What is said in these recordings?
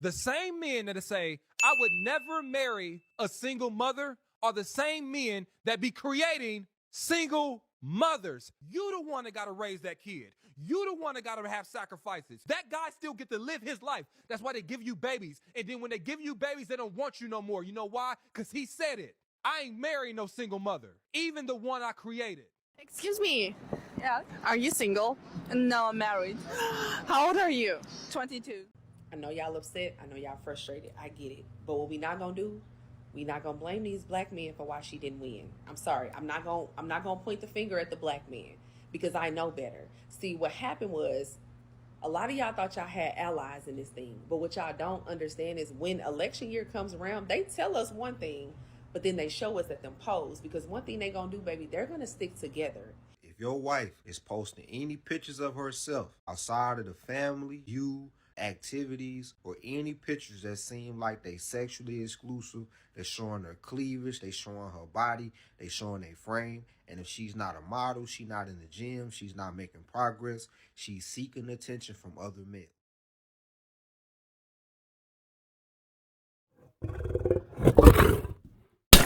The same men that say, I would never marry a single mother are the same men that be creating single mothers. You the one that got to raise that kid. You the one that got to have sacrifices. That guy still get to live his life. That's why they give you babies. And then when they give you babies, they don't want you no more. You know why? Because he said it. I ain't marrying no single mother, even the one I created. Excuse me. Yeah. Are you single? No, I'm married. How old are you? 22. I know y'all upset. I know y'all frustrated. I get it. But what we not gonna do, we not gonna blame these black men for why she didn't win. I'm sorry. I'm not gonna point the finger at the black men because I know better. See, what happened was a lot of y'all thought y'all had allies in this thing. But what y'all don't understand is when election year comes around, they tell us one thing, but then they show us at them polls. Because one thing they gonna do, baby, they're gonna stick together. If your wife is posting any pictures of herself outside of the family, you, activities, or any pictures that seem like they sexually exclusive, they're showing her cleavage, they showing her body, they showing their frame, and if she's not a model, she's not in the gym, she's not making progress, she's seeking attention from other men.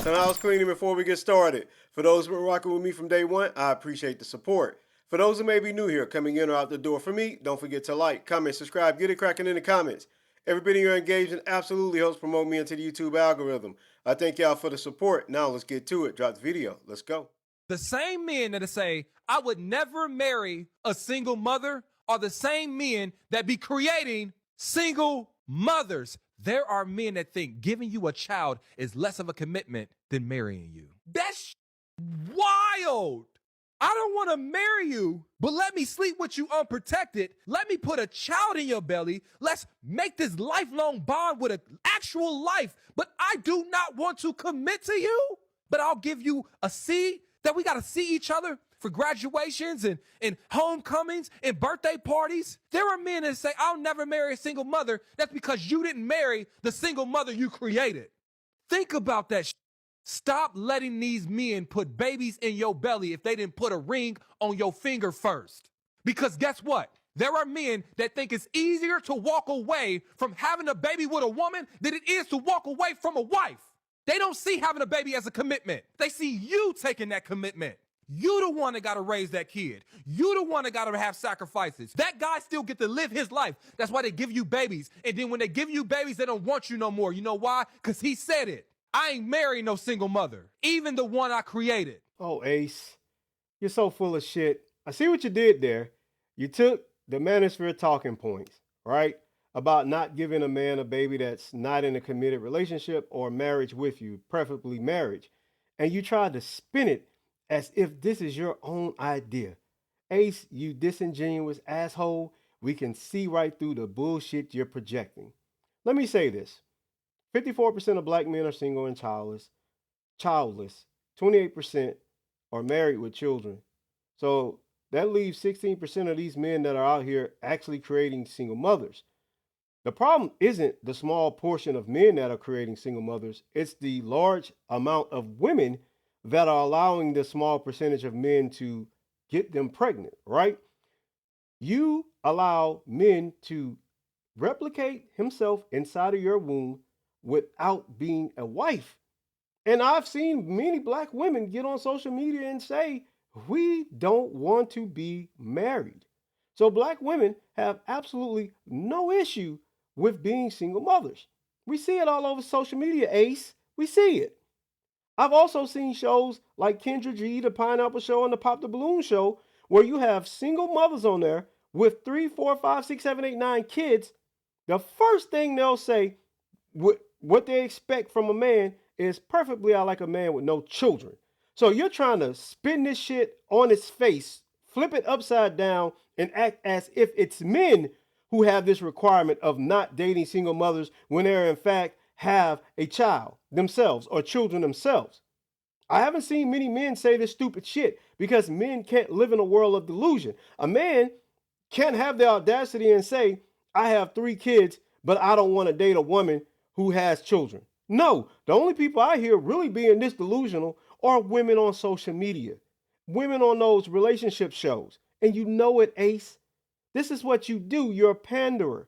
Some house cleaning before we get started. For those who are rocking with me from day one, I appreciate the support. For those who may be new here, coming in or out the door for me, don't forget to like, comment, subscribe, get it cracking in the comments. Everybody you're engaged in absolutely helps promote me into the YouTube algorithm. I thank y'all for the support. Now let's get to it. Drop the video. Let's go. The same men that say, I would never marry a single mother are the same men that be creating single mothers. There are men that think giving you a child is less of a commitment than marrying you. That's wild. I don't want to marry you, but let me sleep with you unprotected. Let me put a child in your belly. Let's make this lifelong bond with an actual life. But I do not want to commit to you. But I'll give you a seed that we got to see each other for graduations and homecomings and birthday parties. There are men that say, I'll never marry a single mother. That's because you didn't marry the single mother you created. Think about that. Stop letting these men put babies in your belly if they didn't put a ring on your finger first. Because guess what? There are men that think it's easier to walk away from having a baby with a woman than it is to walk away from a wife. They don't see having a baby as a commitment. They see you taking that commitment. You the one that got to raise that kid. You the one that got to have sacrifices. That guy still get to live his life. That's why they give you babies. And then when they give you babies, they don't want you no more. You know why? Because he said it. I ain't marrying no single mother, even the one I created. Oh, Ace, you're so full of shit. I see what you did there. You took the manosphere talking points, right? About not giving a man a baby that's not in a committed relationship or marriage with you, preferably marriage. And you tried to spin it as if this is your own idea. Ace, you disingenuous asshole, we can see right through the bullshit you're projecting. Let me say this. 54% of black men are single and childless. 28% are married with children. So that leaves 16% of these men that are out here actually creating single mothers. The problem isn't the small portion of men that are creating single mothers. It's the large amount of women that are allowing the small percentage of men to get them pregnant, right? You allow men to replicate himself inside of your womb without being a wife. And I've seen many black women get on social media and say, we don't want to be married. So black women have absolutely no issue with being single mothers. We see it all over social media, Ace. We see it. I've also seen shows like Kendra G, the Pineapple Show, and the Pop the Balloon Show, where you have single mothers on there with 3, 4, 5, 6, 7, 8, 9 kids. The first thing they'll say, what they expect from a man is perfectly I like a man with no children. So you're trying to spin this shit on its face, flip it upside down, and act as if it's men who have this requirement of not dating single mothers when they in fact have a child themselves or children themselves. I haven't seen many men say this stupid shit because men can't live in a world of delusion. A man can't have the audacity and say, I have 3 kids, but I don't want to date a woman who has children. No, the only people I hear really being this delusional are women on social media, women on those relationship shows. And you know it, Ace. This is what you do. You're a panderer.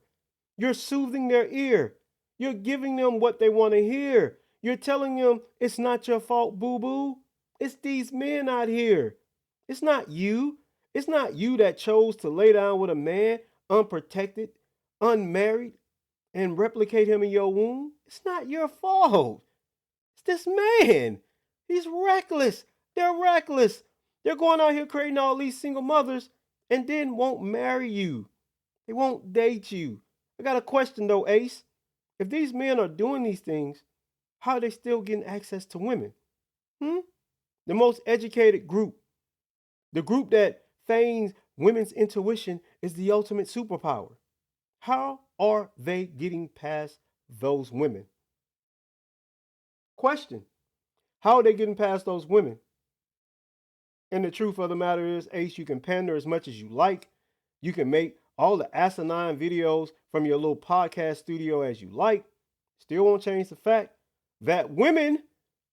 You're soothing their ear. You're giving them what they want to hear. You're telling them it's not your fault, boo-boo. It's these men out here. It's not you. It's not you that chose to lay down with a man unprotected, unmarried, and replicate him in your womb. It's not your fault. It's this man. He's reckless. They're reckless. They're going out here creating all these single mothers and then won't marry you. They won't date you. I got a question though, Ace. If these men are doing these things, how are they still getting access to women? The most educated group, the group that feigns women's intuition, is the ultimate superpower. How are they getting past those women? Question. How are they getting past those women? And the truth of the matter is, Ace, you can pander as much as you like. You can make all the asinine videos from your little podcast studio as you like. Still won't change the fact that women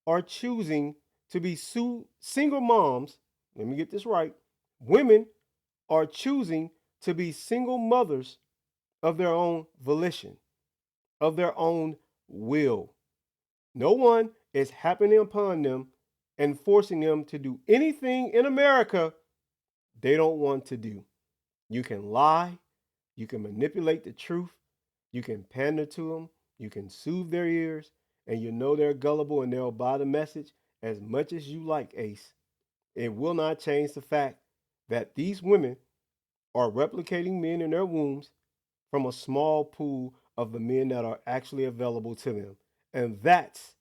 are choosing to be single moms. Let me get this right. Women are choosing to be single mothers of their own volition, of their own will. No one is happening upon them and forcing them to do anything in America they don't want to do. You can lie, you can manipulate the truth, you can pander to them, you can soothe their ears, and you know they're gullible and they'll buy the message as much as you like, Ace. It will not change the fact that these women are replicating men in their wombs from a small pool of the men that are actually available to them. And that's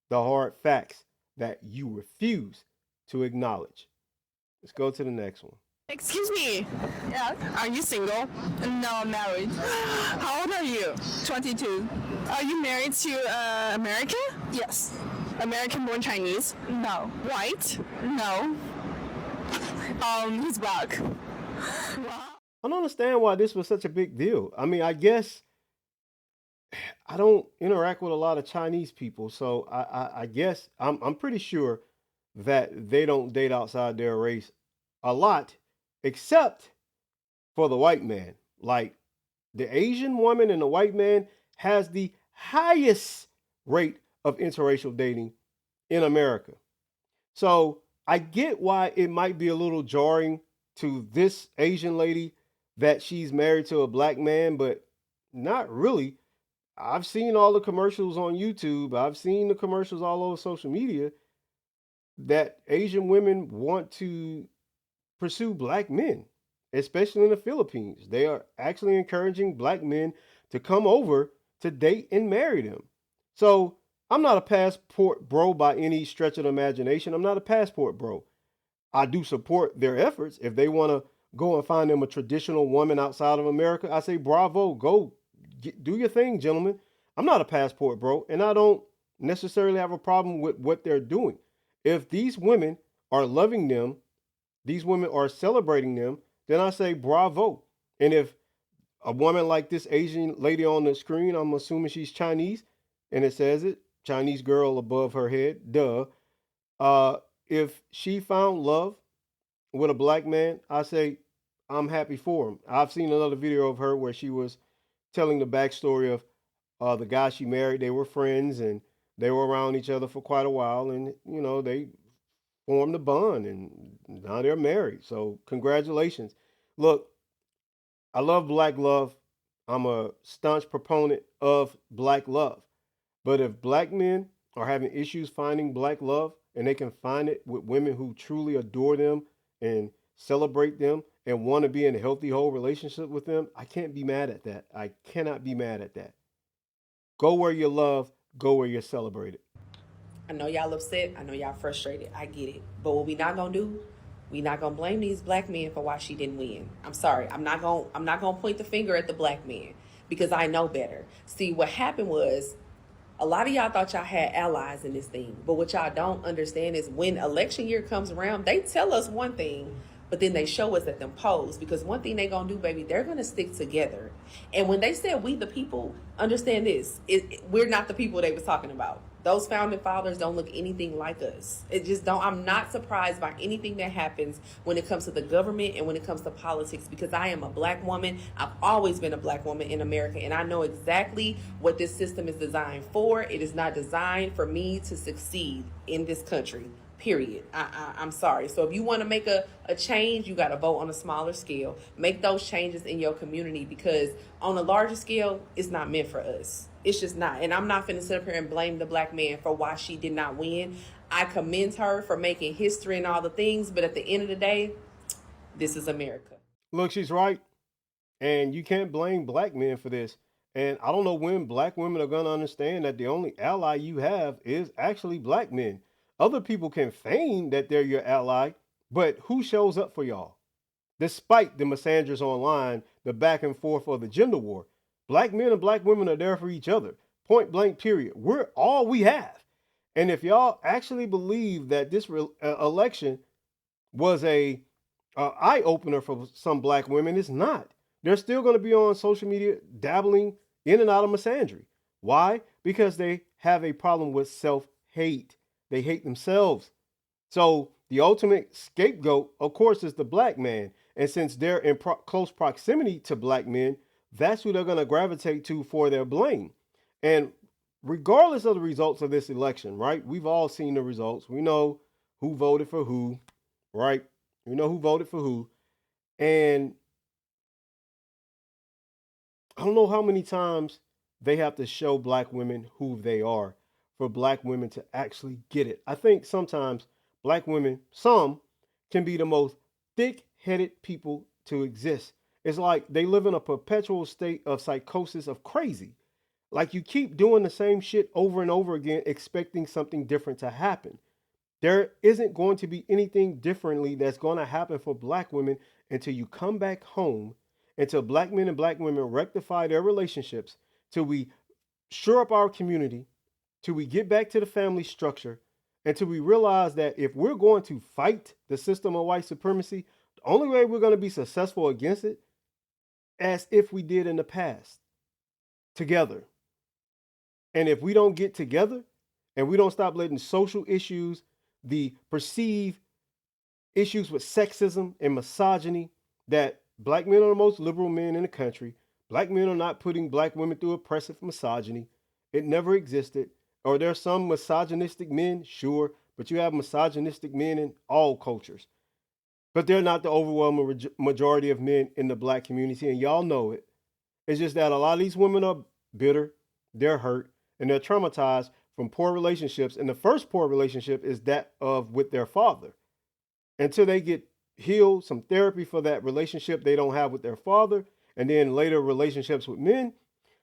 the hard facts that you refuse to acknowledge. Let's go to the next one. Excuse me. Yeah. Are you single? No, I'm married. How old are you? 22. Are you married to American? Yes. American-born Chinese? No. White? No. He's black. I don't understand why this was such a big deal. I mean, I guess I don't interact with a lot of Chinese people, so I guess I'm pretty sure that they don't date outside their race a lot, except for the white man. Like the Asian woman and the white man has the highest rate of interracial dating in America. So I get why it might be a little jarring to this Asian lady that she's married to a black man, but not really. I've seen all the commercials on YouTube. I've seen the commercials all over social media that Asian women want to pursue black men, especially in the Philippines. They are actually encouraging black men to come over to date and marry them. So I'm not a passport bro by any stretch of the imagination. I'm not a passport bro. I do support their efforts. If they want to go and find them a traditional woman outside of America, I say bravo, go do your thing, gentlemen. I'm not a passport bro, and I don't necessarily have a problem with what they're doing. If these women are loving them, these women are celebrating them, then I say bravo. And if a woman like this Asian lady on the screen, I'm assuming she's Chinese, and it says it, Chinese girl above her head, duh. If she found love with a black man, I say I'm happy for him. I've seen another video of her where she was telling the backstory of the guy she married. They were friends and they were around each other for quite a while, and you know they formed a bond, and now they're married. So congratulations. Look, I love black love. I'm a staunch proponent of black love. But if black men are having issues finding black love and they can find it with women who truly adore them and celebrate them and want to be in a healthy whole relationship with them, I can't be mad at that. I cannot be mad at that. Go where you're loved, go where you're celebrated. I know y'all upset. I know y'all frustrated. I get it. But what we not gonna do, we not gonna blame these black men for why she didn't win. I'm sorry. I'm not gonna point the finger at the black men because I know better. See, what happened was a lot of y'all thought y'all had allies in this thing. But what y'all don't understand is when election year comes around, they tell us one thing, but then they show us at them polls. Because one thing they gonna do, baby, they're gonna stick together. And when they said we the people, understand this, we're not the people they was talking about. Those founding fathers don't look anything like us. It just don't. I'm not surprised by anything that happens when it comes to the government and when it comes to politics, because I am a black woman. I've always been a black woman in America, and I know exactly what this system is designed for. It is not designed for me to succeed in this country. Period. I'm sorry. So if you want to make a change, you got to vote on a smaller scale. Make those changes in your community, because on a larger scale, it's not meant for us. It's just not. And I'm not finna sit up here and blame the black man for why she did not win. I commend her for making history and all the things, but at the end of the day, this is America. Look, she's right. And you can't blame black men for this. And I don't know when black women are going to understand that the only ally you have is actually black men. Other people can feign that they're your ally, but who shows up for y'all? Despite the misanders online, the back and forth of the gender war, black men and black women are there for each other. Point blank, period. We're all we have. And if y'all actually believe that this election was a eye opener for some black women, it's not. They're still going to be on social media dabbling in and out of misandry. Why? Because they have a problem with self-hate. They hate themselves. So the ultimate scapegoat, of course, is the black man. And since they're in close proximity to black men, that's who they're going to gravitate to for their blame. And regardless of the results of this election, right? We've all seen the results. We know who voted for who, right? We know who voted for who. And I don't know how many times they have to show black women who they are for black women to actually get it. I think sometimes black women, some, can be the most thick-headed people to exist. It's like they live in a perpetual state of psychosis of crazy. Like you keep doing the same shit over and over again, expecting something different to happen. There isn't going to be anything differently that's going to happen for black women until you come back home, until black men and black women rectify their relationships, till we shore up our community, till we get back to the family structure, until we realize that if we're going to fight the system of white supremacy, the only way we're going to be successful against it, as if we did in the past, together. And if we don't get together and we don't stop letting social issues, the perceived issues with sexism and misogyny, that black men are the most liberal men in the country. Black men are not putting black women through oppressive misogyny. It never existed. Or there are some misogynistic men, sure, but you have misogynistic men in all cultures. But they're not the overwhelming majority of men in the black community, and y'all know it. It's just that a lot of these women are bitter, they're hurt, and they're traumatized from poor relationships. And the first poor relationship is that of with their father. Until they get healed, some therapy for that relationship they don't have with their father, and then later relationships with men,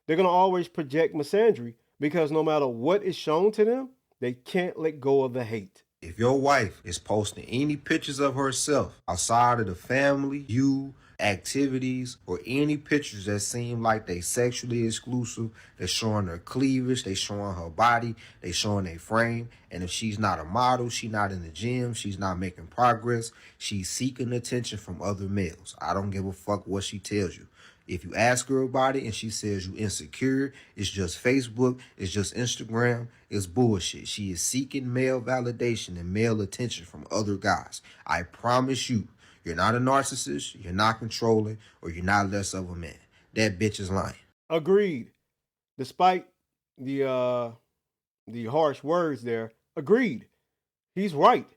they're going to always project misandry, because no matter what is shown to them, they can't let go of the hate. If your wife is posting any pictures of herself outside of the family, you, activities, or any pictures that seem like they sexually exclusive, they're showing her cleavage, they showing her body, they showing a frame, and if she's not a model, she's not in the gym, she's not making progress, she's seeking attention from other males. I don't give a fuck what she tells you. If you ask her about it and she says you insecure, it's just Facebook, it's just Instagram, it's bullshit. She is seeking male validation and male attention from other guys. I promise you, you're not a narcissist, you're not controlling, or you're not less of a man. That bitch is lying. Agreed. Despite the harsh words there, agreed. He's right.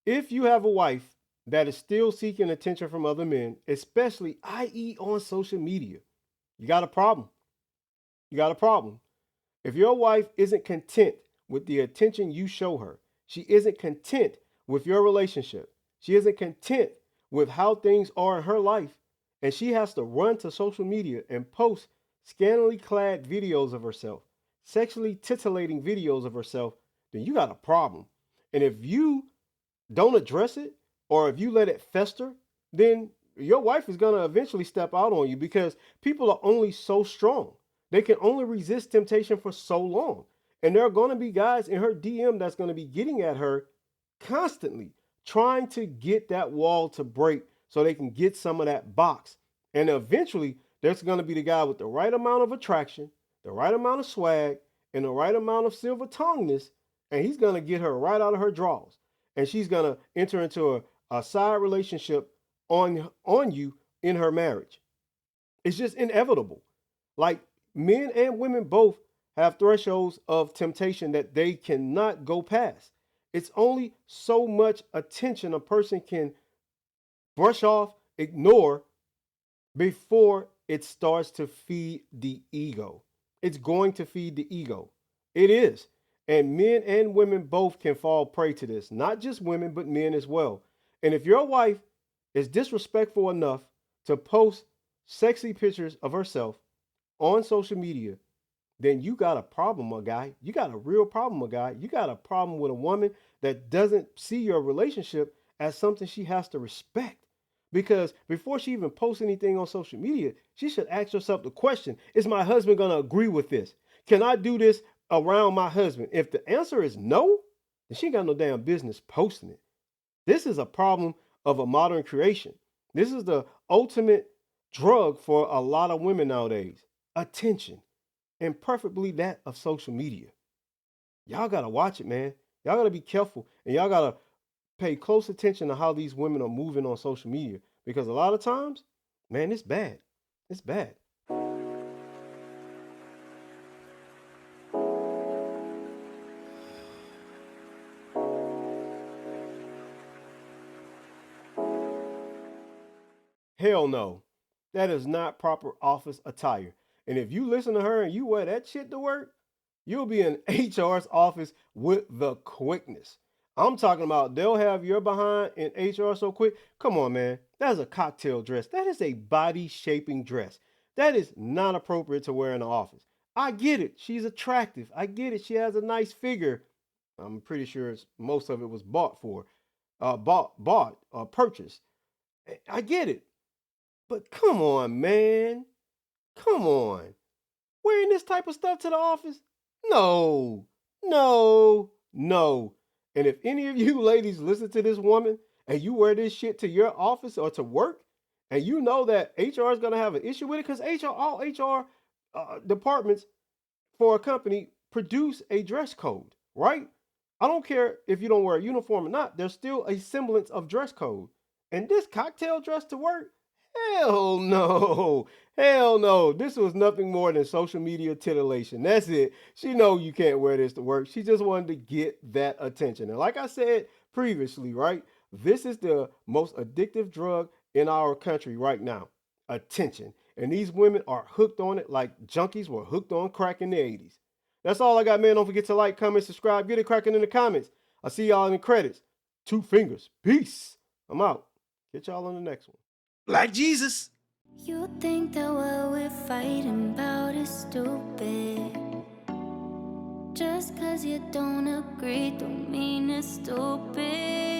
If you have a wife that is still seeking attention from other men, especially, i.e., on social media, you got a problem. You got a problem. If your wife isn't content with the attention you show her, she isn't content with your relationship, she isn't content with how things are in her life, and she has to run to social media and post scantily clad videos of herself, sexually titillating videos of herself, then you got a problem. And if you don't address it, or if you let it fester, then your wife is going to eventually step out on you, because people are only so strong. They can only resist temptation for so long. And there are going to be guys in her DM that's going to be getting at her constantly, trying to get that wall to break so they can get some of that box. And eventually, there's going to be the guy with the right amount of attraction, the right amount of swag, and the right amount of silver tongueness, and he's going to get her right out of her drawers. And she's going to enter into a side relationship on you in her marriage. It's just inevitable. Like, men and women both have thresholds of temptation that they cannot go past. It's only so much attention a person can brush off, ignore, before it starts to feed the ego. It's going to feed the ego. It is. And men and women both can fall prey to this. Not just women, but men as well. And if your wife is disrespectful enough to post sexy pictures of herself on social media, then you got a problem, my guy. You got a real problem, my guy. You got a problem with a woman that doesn't see your relationship as something she has to respect. Because before she even posts anything on social media, she should ask herself the question, is my husband going to agree with this? Can I do this around my husband? If the answer is no, then she ain't got no damn business posting it. This is a problem of a modern creation. This is the ultimate drug for a lot of women nowadays. Attention. And preferably that of social media. Y'all got to watch it, man. Y'all got to be careful. And y'all got to pay close attention to how these women are moving on social media. Because a lot of times, man, it's bad. It's bad. Hell no. That is not proper office attire. And if you listen to her and you wear that shit to work, you'll be in HR's office with the quickness. I'm talking about they'll have your behind in HR so quick. Come on, man. That is a cocktail dress. That is a body shaping dress. That is not appropriate to wear in the office. I get it. She's attractive. I get it. She has a nice figure. I'm pretty sure most of it was bought or purchased. I get it. But come on, man. Come on. Wearing this type of stuff to the office? No, no, no. And if any of you ladies listen to this woman and you wear this shit to your office or to work, and you know that HR is going to have an issue with it, because all HR departments for a company produce a dress code, right? I don't care if you don't wear a uniform or not, there's still a semblance of dress code. And this cocktail dress to work? Hell no. Hell no. This was nothing more than social media titillation. That's it. She know you can't wear this to work. She just wanted to get that attention. And like I said previously, right? This is the most addictive drug in our country right now. Attention. And these women are hooked on it like junkies were hooked on crack in the 80s. That's all I got, man. Don't forget to like, comment, subscribe. Get it cracking in the comments. I'll see y'all in the credits. 2 fingers. Peace. I'm out. Get y'all on the next one. Like Jesus. You think that what we're fighting about is stupid. Just cause you don't agree don't mean it's stupid.